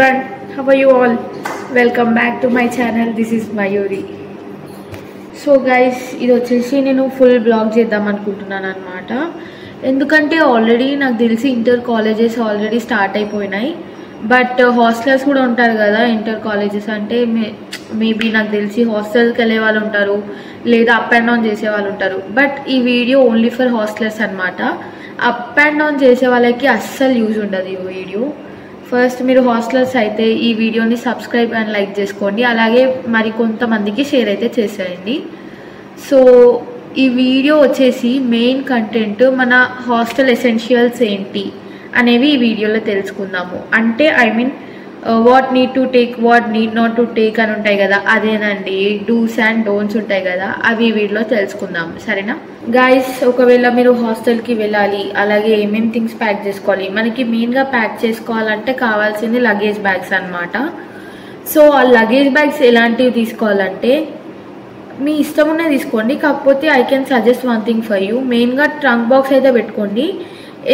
everyone, how are you all? Welcome back to my channel. This is Mayuri. So guys, ఇది వచ్చేసి నేను full blog చేద్దాం అనుకుంటున్నాను అన్నమాట. ఎందుకంటే ఆల్రెడీ నాకు తెలిసి ఇంటర్ కాలేజెస్ ఆల్రెడీ స్టార్ట్ అయిపోయినాయి. బట్ హాస్టల్స్ కూడా ఉంటారు కదా, ఇంటర్ కాలేజెస్ అంటే మేబీ నాకు తెలిసి హాస్టల్కి వెళ్ళే వాళ్ళు ఉంటారు, లేదా అప్ అండ్ డౌన్ చేసే వాళ్ళు ఉంటారు. బట్ ఈ వీడియో ఓన్లీ ఫర్ హాస్టలర్స్ అనమాట. అప్ అండ్ డౌన్ చేసే వాళ్ళకి అస్సలు యూజ్ ఉండదు ఈ వీడియో. ఫస్ట్ మీరు హాస్టలర్స్ అయితే ఈ వీడియోని సబ్స్క్రైబ్ అండ్ లైక్ చేసుకోండి, అలాగే మరి కొంతమందికి షేర్ అయితే చేసేయండి. సో ఈ వీడియో వచ్చేసి మెయిన్ కంటెంట్ మన హాస్టల్ ఎసెన్షియల్స్ ఏంటి అనేవి ఈ వీడియోలో తెలుసుకుందాము. అంటే I mean what need to take, what need not to take అని ఉంటాయి కదా, అదేనండి. డూస్ అండ్ డోంట్స్ ఉంటాయి కదా, అవి ఈ వీడియోలో తెలుసుకుందాము, సరేనా గాయస్? ఒకవేళ మీరు హాస్టల్కి వెళ్ళాలి, అలాగే ఏమేమి థింగ్స్ ప్యాక్ చేసుకోవాలి, మనకి మెయిన్గా ప్యాక్ చేసుకోవాలంటే కావాల్సింది లగేజ్ బ్యాగ్స్ అనమాట. సో ఆ లగేజ్ బ్యాగ్స్ ఎలాంటివి తీసుకోవాలంటే మీ ఇష్టం ఉన్నది తీసుకోండి, కాకపోతే I can suggest one thing for you. మెయిన్గా ట్రంక్ బాక్స్ అయితే పెట్టుకోండి,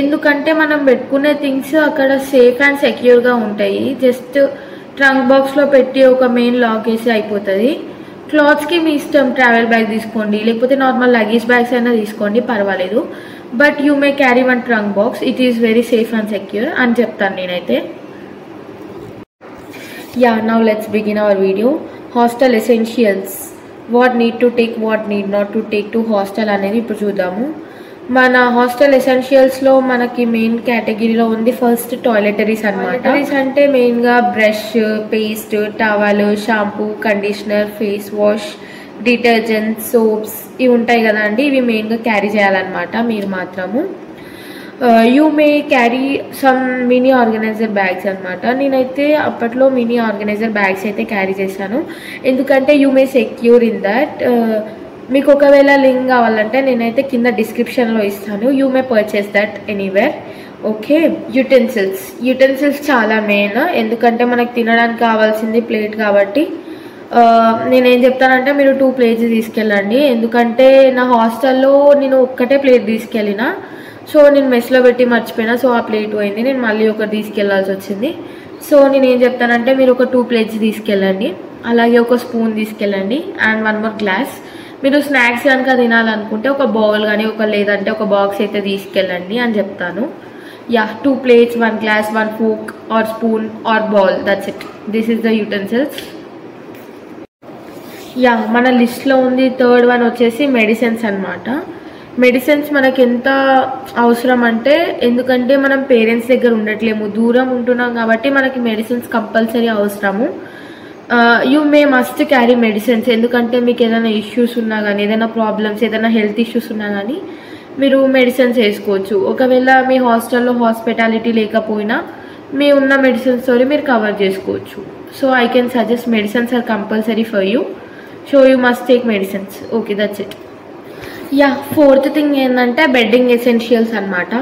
ఎందుకంటే మనం పెట్టుకునే థింగ్స్ అక్కడ సేఫ్ అండ్ సెక్యూర్గా ఉంటాయి. జస్ట్ ట్రంక్ బాక్స్లో పెట్టి ఒక మెయిన్ లాక్ వేసి అయిపోతుంది. క్లాత్స్కి మీ ఇష్టం, ట్రావెల్ బ్యాగ్ తీసుకోండి, లేకపోతే నార్మల్ లగేజ్ బ్యాగ్స్ అయినా తీసుకోండి, పర్వాలేదు. But you may carry one trunk box, it is very safe and secure అని చెప్తాను నేనైతే. Yeah, now let's begin our video. Hostel essentials, what need to take, what need not to take to hostel అనేది ఇప్పుడు చూద్దాము. మన hostel ఎసెన్షియల్స్లో మనకి main కేటగిరీలో ఉంది ఫస్ట్ టాయిలెటరీస్ అనమాట. టాయిలెటరీస్ అంటే మెయిన్గా brush, paste, towel, shampoo, conditioner, face wash, detergent, soaps ఇవి ఉంటాయి కదా అండి, ఇవి మెయిన్గా క్యారీ చేయాలన్నమాట మీరు మాత్రము. You may carry some mini organizer bags అనమాట. నేనైతే అప్పట్లో మినీ ఆర్గనైజర్ బ్యాగ్స్ అయితే క్యారీ చేశాను, ఎందుకంటే you may secure in that. మీకు ఒకవేళ లింక్ కావాలంటే నేనైతే కింద డిస్క్రిప్షన్లో ఇస్తాను, you may purchase that anywhere. Okay, utensils చాలా మెయిన్, ఎందుకంటే మనకు తినడానికి కావాల్సింది ప్లేట్ కాబట్టి నేనేం చెప్తానంటే మీరు 2 ప్లేట్స్ తీసుకెళ్ళండి. ఎందుకంటే నా హాస్టల్లో నేను ఒక్కటే ప్లేట్ తీసుకెళ్ళిన, సో నేను మెస్లో పెట్టి మర్చిపోయినా, సో ఆ ప్లేట్ పోయింది, నేను మళ్ళీ ఒకటి తీసుకెళ్లాల్సి వచ్చింది. సో నేను ఏం చెప్తానంటే మీరు ఒక 2 ప్లేట్స్ తీసుకెళ్ళండి, అలాగే ఒక స్పూన్ తీసుకెళ్ళండి అండ్ 1 more గ్లాస్. మీరు స్నాక్స్ కనుక తినాలనుకుంటే ఒక బౌల్ కానీ లేదంటే ఒక బాక్స్ అయితే తీసుకెళ్ళండి అని చెప్తాను. Yeah, 2 plates, 1 glass, 1 fork or spoon or bowl, that's it. This is the utensils. Yeah, మన లిస్ట్లో ఉంది థర్డ్ వన్ వచ్చేసి మెడిసిన్స్ అనమాట. మెడిసిన్స్ మనకి ఎంత అవసరం అంటే, ఎందుకంటే మనం పేరెంట్స్ దగ్గర ఉండట్లేము, దూరం ఉంటున్నాం కాబట్టి మనకి మెడిసిన్స్ కంపల్సరీ అవసరము. You may must carry medicines, ఎందుకంటే మీకు ఏదైనా ఇష్యూస్ ఉన్నా కానీ, ఏదైనా ప్రాబ్లమ్స్, ఏదైనా హెల్త్ ఇష్యూస్ ఉన్నా కానీ మీరు మెడిసిన్స్ వేసుకోవచ్చు. ఒకవేళ మీ హాస్టల్లో హాస్పిటాలిటీ లేకపోయినా మీ ఉన్న మెడిసిన్స్తో మీరు కవర్ చేసుకోవచ్చు. So I can suggest medicines are compulsory for you, so you must take medicines. Okay, that's it. Yeah, fourth thing ఏంటంటే బెడ్డింగ్ ఎసెన్షియల్స్ అనమాట.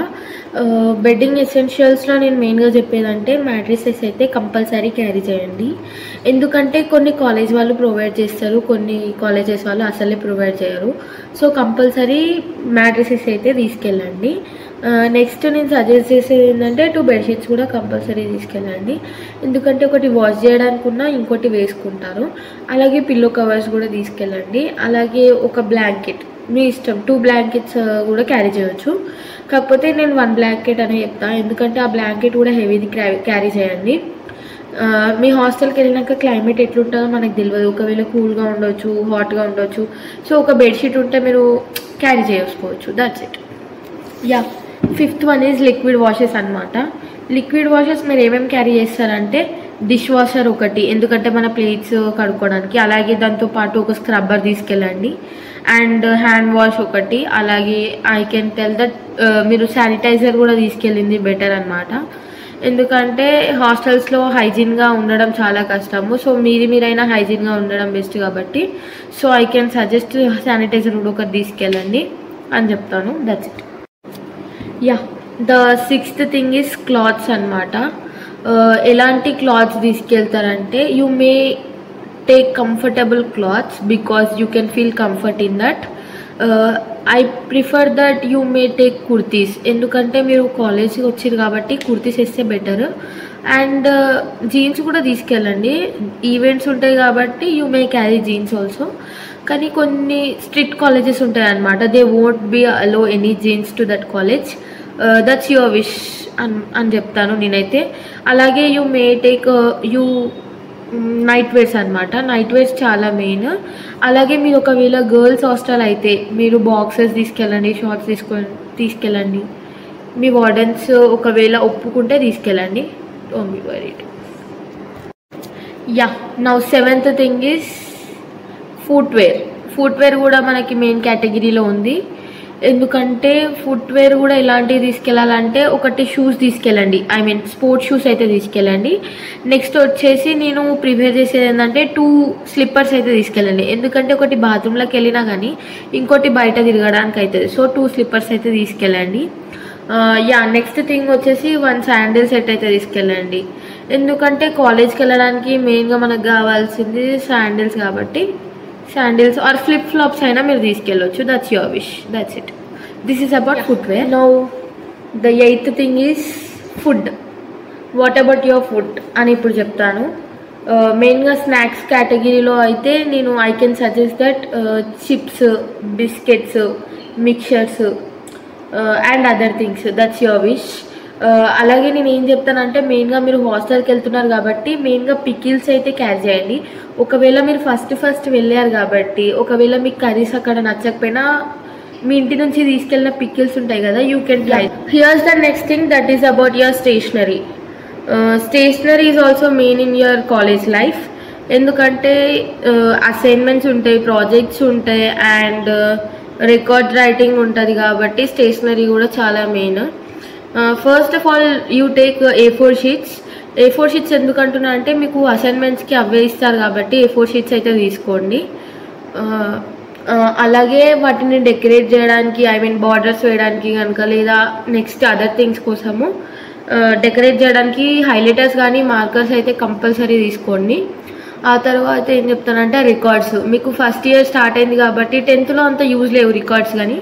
బెడ్డింగ్ ఎసెన్షియల్స్లో నేను మెయిన్గా చెప్పేదంటే మ్యాట్రిసెస్ అయితే కంపల్సరీ క్యారీ చేయండి, ఎందుకంటే కొన్ని కాలేజ్ వాళ్ళు ప్రొవైడ్ చేస్తారు, కొన్ని కాలేజెస్ వాళ్ళు అసలే ప్రొవైడ్ చేయరు. సో కంపల్సరీ మ్యాట్రిసెస్ అయితే తీసుకెళ్ళండి. నెక్స్ట్ నేను సజెస్ట్ చేసేది ఏంటంటే 2 బెడ్షీట్స్ కూడా కంపల్సరీ తీసుకెళ్ళండి, ఎందుకంటే ఒకటి వాష్ చేయడానికి ఉన్నా ఇంకోటి వేసుకుంటారు. అలాగే పిల్లో కవర్స్ కూడా తీసుకెళ్ళండి, అలాగే ఒక బ్లాంకెట్ మీ ఇష్టం, 2 blankets కూడా క్యారీ చేయవచ్చు. కాకపోతే నేను 1 blanket అని చెప్తాను, ఎందుకంటే ఆ బ్లాంకెట్ కూడా హెవీది క్యారీ చేయండి. మీ హాస్టల్కి వెళ్ళినాక క్లైమేట్ ఎట్లుంటుందో మనకు తెలియదు, ఒకవేళ కూల్గా ఉండొచ్చు, హాట్గా ఉండొచ్చు. సో ఒక బెడ్షీట్ ఉంటే మీరు క్యారీ చేసుకోవచ్చు, that's it. Yeah, fifth one is liquid washes అనమాట. లిక్విడ్ వాషెస్ మీరు ఏమేమి క్యారీ చేస్తారంటే డిష్ వాషర్ ఒకటి, ఎందుకంటే మన ప్లేట్స్ కడుక్కోవడానికి, అలాగే దాంతోపాటు ఒక స్క్రబ్బర్ తీసుకెళ్ళండి అండ్ హ్యాండ్ వాష్ ఒకటి, అలాగే ఐ కెన్ టెల్ దట్ మీరు శానిటైజర్ కూడా తీసుకెళ్ళింది బెటర్ అనమాట, ఎందుకంటే హాస్టల్స్లో హైజీన్గా ఉండడం చాలా కష్టము. సో మీరైనా హైజీన్గా ఉండడం బెస్ట్ కాబట్టి, so I can suggest sanitizer కూడా ఒకటి తీసుకెళ్ళండి అని చెప్తాను, that's it. Yeah, the 6th thing is clothes అనమాట. ఎలాంటి క్లాత్స్ తీసుకెళ్తారంటే you may take comfortable clothes because you can feel comfort in that. I prefer that you may take kurtis, ఎందుకంటే మీరు కాలేజ్కి వచ్చారు కాబట్టి కుర్తీస్ వేస్తే బెటర్. అండ్ జీన్స్ కూడా తీసుకెళ్ళండి, ఈవెంట్స్ ఉంటాయి కాబట్టి you may carry jeans also. కానీ కొన్ని స్ట్రిక్ట్ కాలేజెస్ ఉంటాయి అన్నమాట, they won't be allow any jeans to that college. That's your wish అని చెప్తాను నేనైతే. అలాగే you may take you night wears అనమాట, నైట్ వేర్స్ చాలా మెయిన్. అలాగే మీరు ఒకవేళ గర్ల్స్ హాస్టల్ అయితే మీరు బాక్సెస్ తీసుకెళ్ళండి, షార్ట్స్ తీసుకెళ్ళండి. మీ వార్డెన్స్ ఒకవేళ ఒప్పుకుంటే తీసుకెళ్ళండి, don't be worried. Yeah, now seventh thing is footwear. Footwear కూడా మనకి మెయిన్ కేటగిరీలో ఉంది. ఎందుకంటే ఫుట్వేర్ కూడా ఎలాంటివి తీసుకెళ్ళాలంటే, ఒకటి షూస్ తీసుకెళ్ళండి, ఐ మీన్ స్పోర్ట్స్ షూస్ అయితే తీసుకెళ్ళండి. నెక్స్ట్ వచ్చేసి నేను ప్రిఫర్ చేసేది ఏంటంటే 2 స్లిప్పర్స్ అయితే తీసుకెళ్ళండి. ఎందుకంటే ఒకటి బాత్రూంలోకి వెళ్ళినా కానీ ఇంకోటి బయట తిరగడానికి అవుతుంది. సో 2 స్లిప్పర్స్ అయితే తీసుకెళ్ళండి. యా, నెక్స్ట్ థింగ్ వచ్చేసి 1 శాండిల్ సెట్ అయితే తీసుకెళ్ళండి. ఎందుకంటే కాలేజ్కి వెళ్ళడానికి మెయిన్గా మనకు కావాల్సింది శాండిల్స్ కాబట్టి శాండిల్స్ ఆర్ ఫ్లిప్ ఫ్లాప్స్ అయినా మీరు తీసుకెళ్ళవచ్చు. That's your wish, that's it. This is about footwear. Now the 8th thing is food. What about your food అని ఇప్పుడు చెప్తాను. మెయిన్గా స్నాక్స్ కేటగిరీలో అయితే నేను I can suggest that chips, biscuits, mixtures and other things. That's your wish. అలాగే నేను ఏం చెప్తానంటే, మెయిన్గా మీరు హాస్టల్కి వెళ్తున్నారు కాబట్టి మెయిన్గా పికిల్స్ అయితే క్యారీ చేయండి. ఒకవేళ మీరు ఫస్ట్ వెళ్ళారు కాబట్టి ఒకవేళ మీకు కర్రీస్ అక్కడ నచ్చకపోయినా మీ ఇంటి నుంచి తీసుకెళ్ళిన పికిల్స్ ఉంటాయి కదా, you can try. Here's the next thing, that is about your stationery. Stationery is also main in your college life. ఎందుకంటే అసైన్మెంట్స్ ఉంటాయి, ప్రాజెక్ట్స్ ఉంటాయి అండ్ రికార్డ్ రైటింగ్ ఉంటుంది కాబట్టి స్టేషనరీ కూడా చాలా main. First of all you take A4 sheets. A4 sheets ఎందుకంటున్నా అంటే మీకు అసైన్మెంట్స్కి అవే ఇస్తారు కాబట్టి A4 షీట్స్ అయితే తీసుకోండి. అలాగే వాటిని డెకరేట్ చేయడానికి, ఐ మీన్ బార్డర్స్ వేయడానికి కనుక, లేదా నెక్స్ట్ అదర్ థింగ్స్ కోసము డెకరేట్ చేయడానికి హైలైటర్స్ కానీ మార్కర్స్ అయితే కంపల్సరీ తీసుకోండి. ఆ తర్వాత ఏం చెప్తానంటే రికార్డ్స్. మీకు ఫస్ట్ ఇయర్ స్టార్ట్ అయింది కాబట్టి 10th అంత యూజ్ లేవు రికార్డ్స్ కానీ,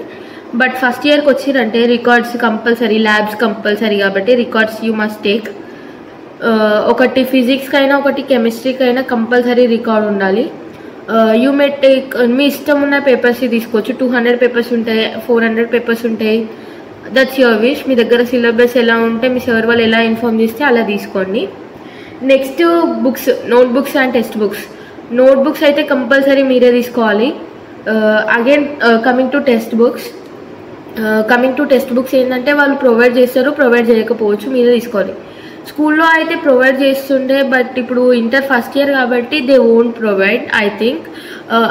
బట్ ఫస్ట్ ఇయర్కి వచ్చిరంటే రికార్డ్స్ కంపల్సరీ, ల్యాబ్స్ కంపల్సరీ కాబట్టి రికార్డ్స్ యూ మస్ట్ టేక్. ఒకటి ఫిజిక్స్కి అయినా ఒకటి కెమిస్ట్రీకి అయినా కంపల్సరీ రికార్డ్ ఉండాలి. యూ మే టేక్ మీ ఇష్టం ఉన్న పేపర్స్ తీసుకోవచ్చు. 200 పేపర్స్ ఉంటాయి, 400 పేపర్స్ ఉంటాయి. That's your wish. మీ దగ్గర సిలబస్ ఎలా ఉంటే మీ సార్ వాళ్ళు ఎలా ఇన్ఫార్మ్ చేస్తే అలా తీసుకోండి. Next books, notebooks and text books. Notebooks అయితే కంపల్సరీ మీరే తీసుకోవాలి. Again coming to text books ఏంటంటే వాళ్ళు ప్రొవైడ్ చేస్తారు, ప్రొవైడ్ చేయకపోవచ్చు, మీరే తీసుకోవాలి. స్కూల్లో అయితే ప్రొవైడ్ చేస్తుండే, బట్ ఇప్పుడు ఇంటర్ ఫస్ట్ ఇయర్ కాబట్టి they won't provide I think.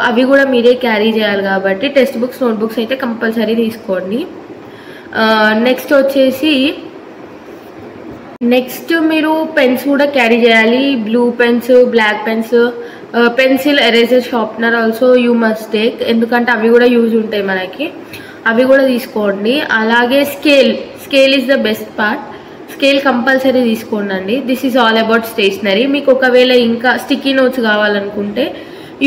అవి కూడా మీరే క్యారీ చేయాలి కాబట్టి టెక్స్ట్ బుక్స్, నోట్బుక్స్ అయితే కంపల్సరీ తీసుకోండి. నెక్స్ట్ వచ్చేసి మీరు పెన్స్ కూడా క్యారీ చేయాలి. Blue pens, black pens, pencil, eraser, sharpener also you must take. ఎందుకంటే అవి కూడా యూజ్ ఉంటాయి మనకి, అవి కూడా తీసుకోండి. అలాగే scale is the best part. Scale compulsory తీసుకోండి. This is all about stationery. మీకు ఒకవేళ ఇంకా స్టిక్కీ నోట్స్ కావాలనుకుంటే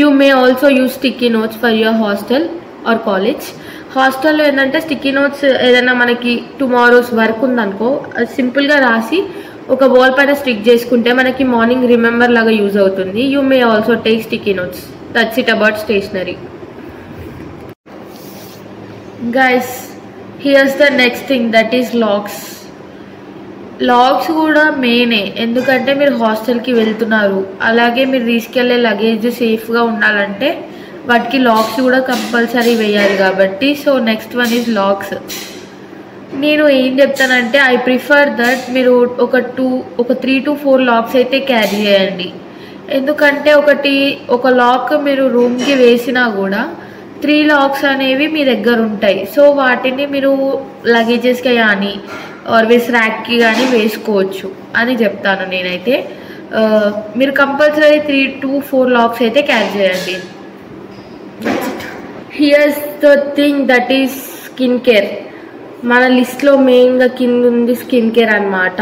you may also use sticky notes for your hostel or college. హాస్టల్లో ఏంటంటే స్టిక్కీ నోట్స్ ఏదైనా మనకి టుమారోస్ వర్క్ ఉందనుకో, అది సింపుల్గా రాసి ఒక వాల్ పైన స్టిక్ చేసుకుంటే మనకి మార్నింగ్ రిమెంబర్ లాగా యూజ్ అవుతుంది. You may also take sticky notes. That's it about stationery. Guys, here's the next thing, that is locks. Locks కూడా మెయినే, ఎందుకంటే మీరు హాస్టల్కి వెళ్తున్నారు, అలాగే మీరు తీసుకెళ్లే లగేజ్ సేఫ్గా ఉండాలంటే వాటికి లాక్స్ కూడా కంపల్సరీ వేయాలి కాబట్టి. So next one is lakhs. నేను ఏం చెప్తానంటే ఐ ప్రిఫర్ దట్ మీరు ఒక 3 to 4 లాక్స్ అయితే క్యారీ చేయండి. ఎందుకంటే ఒక లాక్ మీరు రూమ్కి వేసినా కూడా 3 లాక్స్ అనేవి మీ దగ్గర ఉంటాయి. సో వాటిని మీరు లగేజెస్కి కానీ ఆర్వేస్ ర్యాక్కి కానీ వేసుకోవచ్చు అని చెప్తాను నేనైతే. మీరు కంపల్సరీ 3 to 4 లాక్స్ అయితే క్యారీ చేయండి. Here's the thing, that is skin care. మన లిస్ట్లో మెయిన్గా కింద ఉంది స్కిన్ కేర్ అనమాట.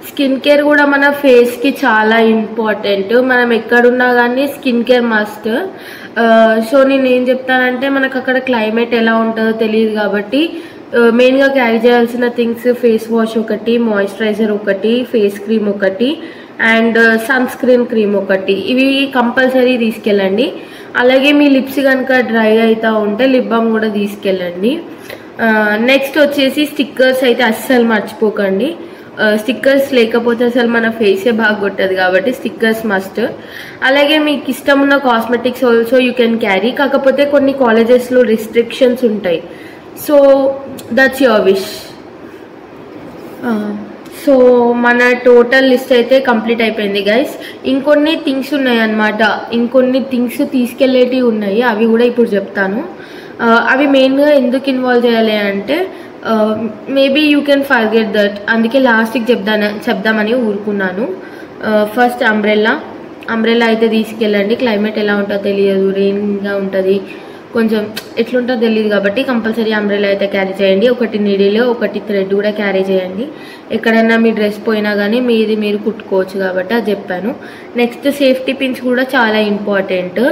స్కిన్ కేర్ కూడా మన ఫేస్కి చాలా ఇంపార్టెంట్. మనం ఎక్కడున్నా కానీ స్కిన్ కేర్ మస్ట్. సో నేను ఏం చెప్తానంటే మనకు అక్కడ క్లైమేట్ ఎలా ఉంటుందో తెలియదు కాబట్టి మెయిన్గా క్యారీ చేయాల్సిన థింగ్స్ ఫేస్ వాష్ ఒకటి, మాయిశ్చరైజర్ ఒకటి, ఫేస్ క్రీమ్ ఒకటి అండ్ సన్ స్క్రీన్ క్రీమ్ ఒకటి, ఇవి కంపల్సరీ తీసుకెళ్ళండి. అలాగే మీ లిప్స్ కనుక డ్రై అవుతూ ఉంటే లిప్ బామ్ కూడా తీసుకెళ్ళండి. నెక్స్ట్ వచ్చేసి స్టిక్కర్స్ అయితే అస్సలు మర్చిపోకండి. స్టిక్కర్స్ లేకపోతే అసలు మన ఫేసే బాగా కొట్టదు కాబట్టి స్టిక్కర్స్ మస్ట్. అలాగే మీకు ఇష్టం ఉన్న cosmetics also you can carry, కాకపోతే కొన్ని కాలేజెస్లో రిస్ట్రిక్షన్స్ ఉంటాయి. So that's your wish. So మన టోటల్ లిస్ట్ అయితే కంప్లీట్ అయిపోయింది గైస్. ఇంకొన్ని థింగ్స్ ఉన్నాయి అన్నమాట, ఇంకొన్ని థింగ్స్ తీసుకెళ్ళేటివి ఉన్నాయి, అవి కూడా ఇప్పుడు చెప్తాను. అవి మెయిన్గా ఎందుకు ఇన్వాల్వ్ చేయాలి అంటే maybe you can forget that, అందుకే లాస్ట్కి చెప్దామని ఊరుకున్నాను. ఫస్ట్ అంబ్రెల్లా అయితే తీసుకెళ్ళండి. క్లైమేట్ ఎలా ఉంటుందో తెలియదు, రెయిన్గా ఉంటుంది, కొంచెం ఎట్లుంటుందో తెలియదు కాబట్టి కంపల్సరీ అంబ్రెల్లా అయితే క్యారీ చేయండి. ఒకటి నీడిల్, ఒకటి థ్రెడ్ కూడా క్యారీ చేయండి. ఎక్కడన్నా మీ డ్రెస్ పోయినా కానీ మీరు కుట్టుకోవచ్చు కాబట్టి అది చెప్పాను. నెక్స్ట్ సేఫ్టీ పిన్స్ కూడా చాలా ఇంపార్టెంట్.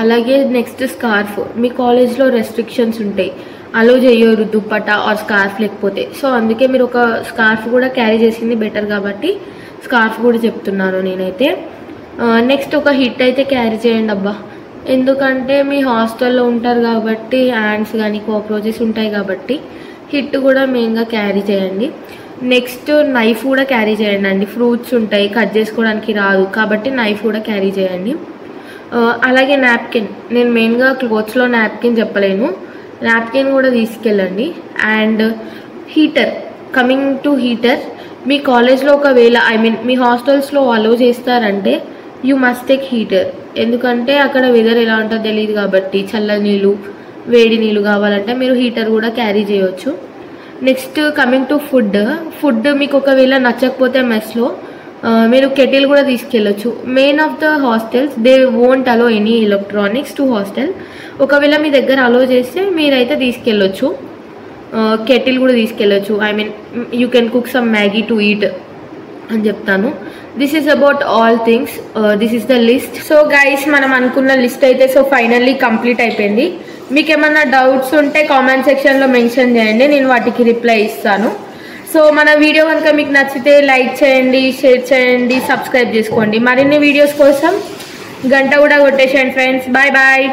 అలాగే నెక్స్ట్ స్కార్ఫ్. మీ కాలేజ్లో రెస్ట్రిక్షన్స్ ఉంటాయి, అలో చేయరు దుప్పటా ఆర్ స్కార్ఫ్ లేకపోతే. సో అందుకే మీరు ఒక స్కార్ఫ్ కూడా క్యారీ చేసింది బెటర్ కాబట్టి స్కార్ఫ్ కూడా చెప్తున్నాను నేనైతే. నెక్స్ట్ ఒక హిట్ అయితే క్యారీ చేయండి అబ్బా, ఎందుకంటే మీ హాస్టల్లో ఉంటారు కాబట్టి యాండ్స్ కానీ కాక్రోచెస్ ఉంటాయి కాబట్టి హిట్ కూడా మెయిన్గా క్యారీ చేయండి. నెక్స్ట్ నైఫ్ కూడా క్యారీ చేయండి అండి. ఫ్రూట్స్ ఉంటాయి, కట్ చేసుకోవడానికి రాదు కాబట్టి నైఫ్ కూడా క్యారీ చేయండి. అలాగే నాప్కిన్, నేను మెయిన్గా క్లోత్స్లో నాప్కిన్ చెప్పలేను, నాప్కిన్ కూడా తీసుకెళ్ళండి. And heater, coming to heater, మీ కాలేజ్లో ఒకవేళ మీ హాస్టల్స్లో అలో చేస్తారంటే యూ మస్ట్ టేక్ హీటర్, ఎందుకంటే అక్కడ వెదర్ ఎలా ఉంటుందో తెలియదు కాబట్టి చల్ల నీళ్ళు వేడి నీళ్ళు కావాలంటే మీరు హీటర్ కూడా క్యారీ చేయవచ్చు. నెక్స్ట్ కమింగ్ టు ఫుడ్ మీకు ఒకవేళ నచ్చకపోతే మెస్లో మీరు కెటిల్ కూడా తీసుకెళ్ళచ్చు. Main of the hostels they won't allow any electronics to hostel. ఒకవేళ మీ దగ్గర అలో చేస్తే మీరైతే తీసుకెళ్ళొచ్చు, కెటిల్ కూడా తీసుకెళ్ళచ్చు. You can cook some Maggi to eat అని చెప్తాను. This is about all things, this is the list. So guys మనం అనుకున్న లిస్ట్ అయితే సో ఫైనల్లీ కంప్లీట్ అయిపోయింది. మీకు ఏమన్నా డౌట్స్ ఉంటే కామెంట్ సెక్షన్లో మెన్షన్ చేయండి, నేను వాటికి రిప్లై ఇస్తాను. సో మన వీడియో కనుక మీకు నచ్చితే లైక్ చేయండి, షేర్ చేయండి, సబ్స్క్రైబ్ చేసుకోండి. మరిన్ని వీడియోస్ కోసం గంట కూడా కొట్టేసేయండి ఫ్రెండ్స్. Bye bye.